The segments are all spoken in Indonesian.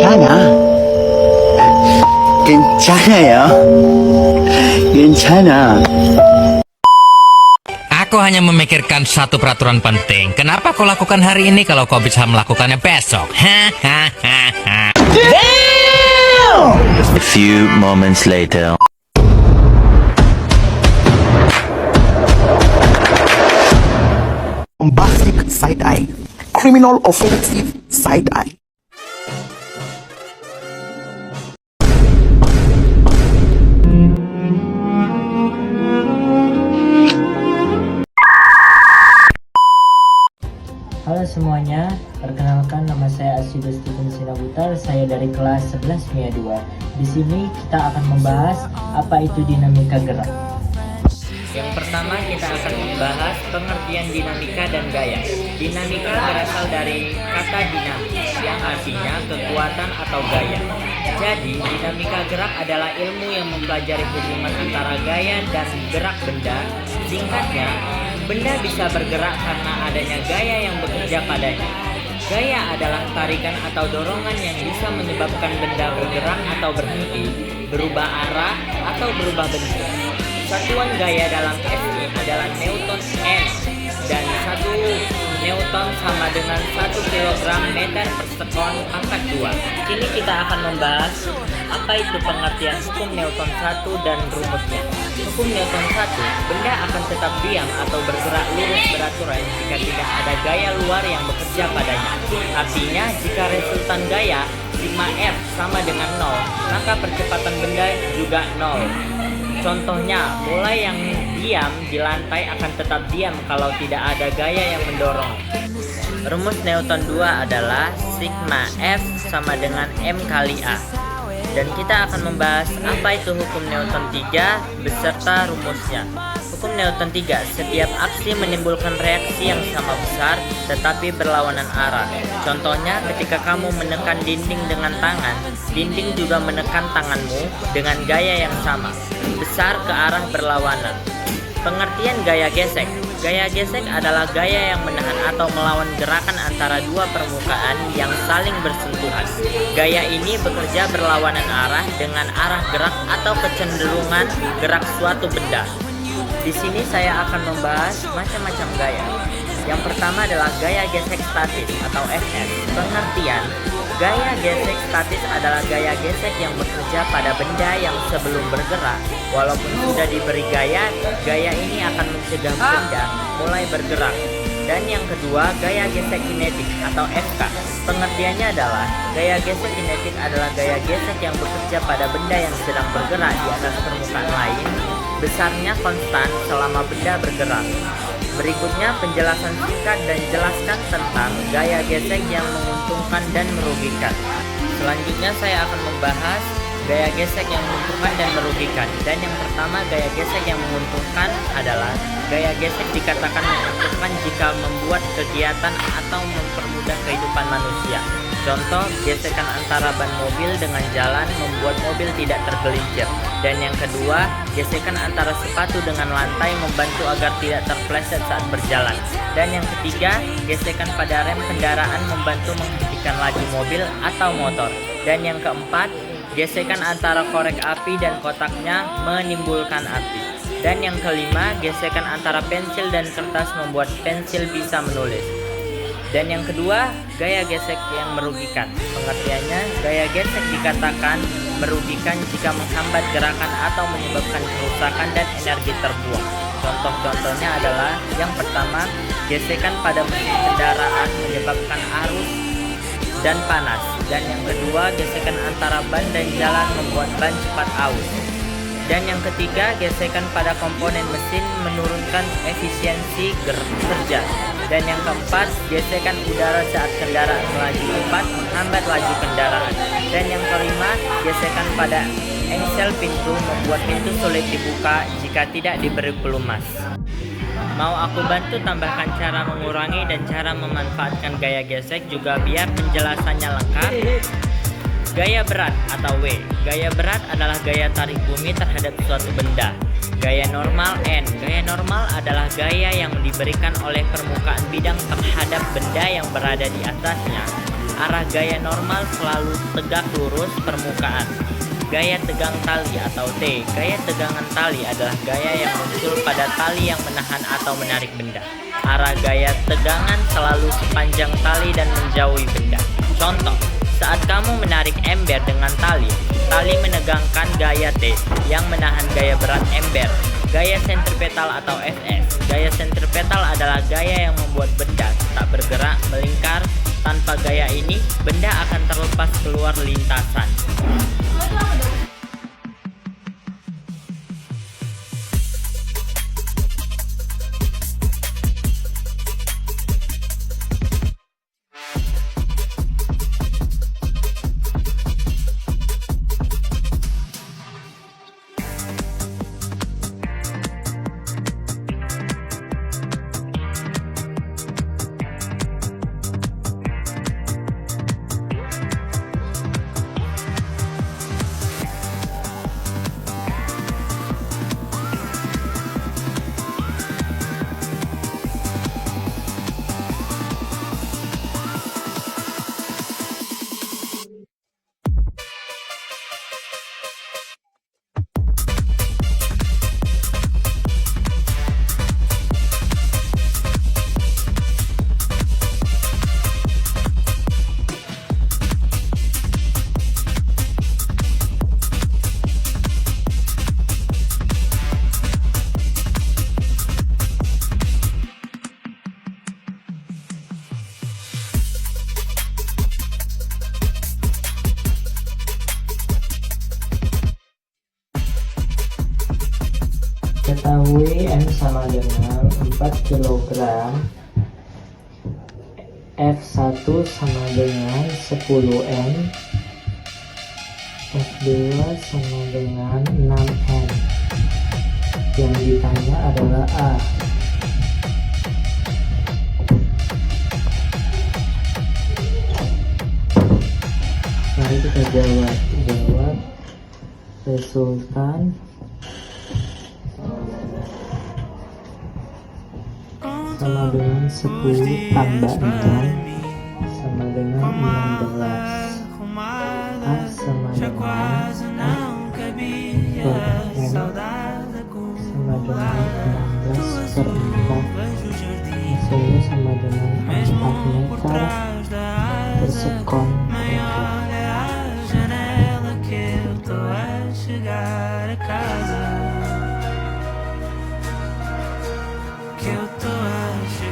괜찮아. 괜찮아요. 괜찮아. Aku hanya memikirkan satu peraturan penting. Kenapa kau lakukan hari ini kalau kau bisa melakukannya besok? Hahaha. A few moments later. Bombastic side-eye, criminal offensive side-eye. Halo semuanya, perkenalkan nama saya Asido Steven Sinabutar, saya dari kelas 11 MIA 2. Di sini kita akan membahas apa itu dinamika gerak. Yang pertama kita akan membahas pengertian dinamika dan gaya. Dinamika berasal dari kata dinamis yang artinya kekuatan atau gaya. Jadi dinamika gerak adalah ilmu yang mempelajari hubungan antara gaya dan gerak benda. Singkatnya, benda bisa bergerak karena adanya gaya yang bekerja padanya. Gaya adalah tarikan atau dorongan yang bisa menyebabkan benda bergerak atau berhenti, berubah arah, atau berubah bentuk. Satuan gaya dalam SI adalah Newton N, dan 1 Newton sama dengan 1 kg meter per sekon pangkat 2. Kini kita akan membahas apa itu pengertian hukum Newton 1 dan rumusnya. Hukum Newton 1, benda akan tetap diam atau bergerak lurus beraturan jika tidak ada gaya luar yang bekerja padanya. Artinya, jika resultan gaya sigma F sama dengan 0, maka percepatan benda juga 0. Contohnya, bola yang diam di lantai akan tetap diam kalau tidak ada gaya yang mendorong. Rumus Newton 2 adalah sigma F sama dengan M kali A. Dan kita akan membahas apa itu hukum Newton 3 beserta rumusnya. Hukum Newton 3, setiap aksi menimbulkan reaksi yang sama besar tetapi berlawanan arah. Contohnya, ketika kamu menekan dinding dengan tangan, dinding juga menekan tanganmu dengan gaya yang sama, besar ke arah berlawanan. Pengertian gaya gesek. Gaya gesek adalah gaya yang menahan atau melawan gerakan antara dua permukaan yang saling bersentuhan. Gaya ini bekerja berlawanan arah dengan arah gerak atau kecenderungan gerak suatu benda. Di sini saya akan membahas macam-macam gaya. Yang pertama adalah gaya gesek statis atau FS. Pengertian, gaya gesek statis adalah gaya gesek yang bekerja pada benda yang sebelum bergerak. Walaupun sudah diberi gaya, gaya ini akan mencegah benda mulai bergerak. Dan yang kedua, gaya gesek kinetik atau FK. Pengertiannya adalah gaya gesek kinetik adalah gaya gesek yang bekerja pada benda yang sedang bergerak di atas permukaan lain. Besarnya konstan selama benda bergerak. Berikutnya penjelasan singkat dan jelaskan tentang gaya gesek yang menguntungkan dan merugikan. Selanjutnya saya akan membahas gaya gesek yang menguntungkan dan merugikan. Dan yang pertama, gaya gesek yang menguntungkan adalah gaya gesek dikatakan menguntungkan jika membuat kegiatan atau mempermudah kehidupan manusia. Contoh, gesekan antara ban mobil dengan jalan membuat mobil tidak tergelincir. Dan yang kedua, gesekan antara sepatu dengan lantai membantu agar tidak terpleset saat berjalan. Dan yang ketiga, gesekan pada rem kendaraan membantu menghentikan laju mobil atau motor. Dan yang keempat, gesekan antara korek api dan kotaknya menimbulkan api. Dan yang kelima, gesekan antara pensil dan kertas membuat pensil bisa menulis. Dan yang kedua, gaya gesek yang merugikan. Pengertiannya, gaya gesek dikatakan merugikan jika menghambat gerakan atau menyebabkan kerusakan dan energi terbuang. Contoh-contohnya adalah yang pertama, gesekan pada mesin kendaraan menyebabkan arus dan panas. Dan yang kedua, gesekan antara ban dan jalan membuat ban cepat aus. Dan yang ketiga, gesekan pada komponen mesin menurunkan efisiensi kerja. Dan yang keempat, gesekan udara saat kendaraan melaju cepat menghambat laju kendaraan. Dan yang kelima, gesekan pada engsel pintu membuat pintu sulit dibuka jika tidak diberi pelumas. Mau aku bantu tambahkan cara mengurangi dan cara memanfaatkan gaya gesek juga biar penjelasannya lengkap? Gaya berat atau W. Gaya berat adalah gaya tarik bumi terhadap suatu benda. Gaya normal N. Gaya normal adalah gaya yang diberikan oleh permukaan bidang terhadap benda yang berada di atasnya Arah gaya normal selalu tegak lurus permukaan. Gaya tegang tali atau T. Gaya tegangan tali adalah gaya yang muncul pada tali yang menahan atau menarik benda. Arah gaya tegangan selalu sepanjang tali dan menjauhi benda. Contoh, saat kamu menarik ember dengan tali menegangkan gaya T yang menahan gaya berat ember. Gaya sentripetal atau SS. Gaya sentripetal adalah gaya yang membuat benda tak bergerak melingkar. Tanpa gaya ini, benda akan terlepas keluar lintasan. Ketahui M sama dengan 4 kg, F1 sama dengan 10 M, F2 sama dengan 6 M. Yang ditanya adalah A. Mari kita jawab resultan sama dengan 10 tambah 6 sama dengan 16. A sama dengan 4 per M sama dengan 16 per 4. Hasilnya sama dengan 4 meter per sekon.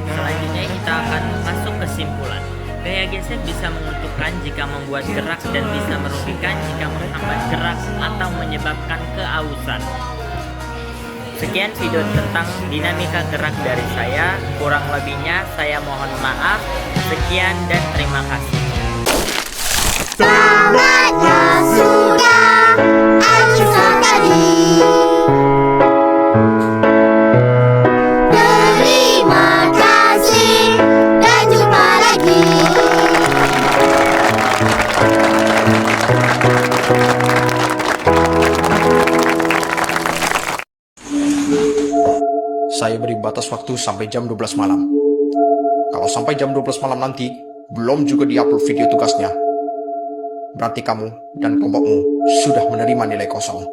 Selanjutnya kita akan masuk kesimpulan. Gaya geser bisa menguntungkan jika membuat gerak dan bisa merugikan jika menghambat gerak atau menyebabkan keausan. Sekian video tentang dinamika gerak dari saya. Kurang lebihnya saya mohon maaf. Sekian dan terima kasih. Saatnya sudah acukan tadi. Terima kasih dan jumpa lagi. Saya beri batas waktu sampai jam 12 malam. Kalau sampai jam 12 malam nanti belum juga diupload video tugasnya, berarti kamu dan kelompokmu sudah menerima nilai kosong.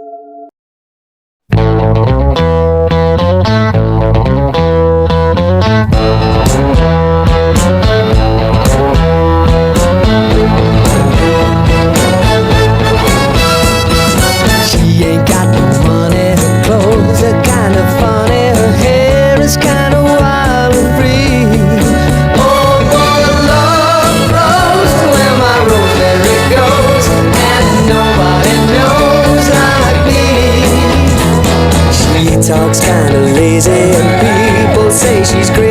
She ain't got no money, her clothes are kinda funny, her hair is kinda wild and free. Oh, what a love grows where my rosemary goes, and nobody knows like me. She talks kinda lazy, and people say she's crazy.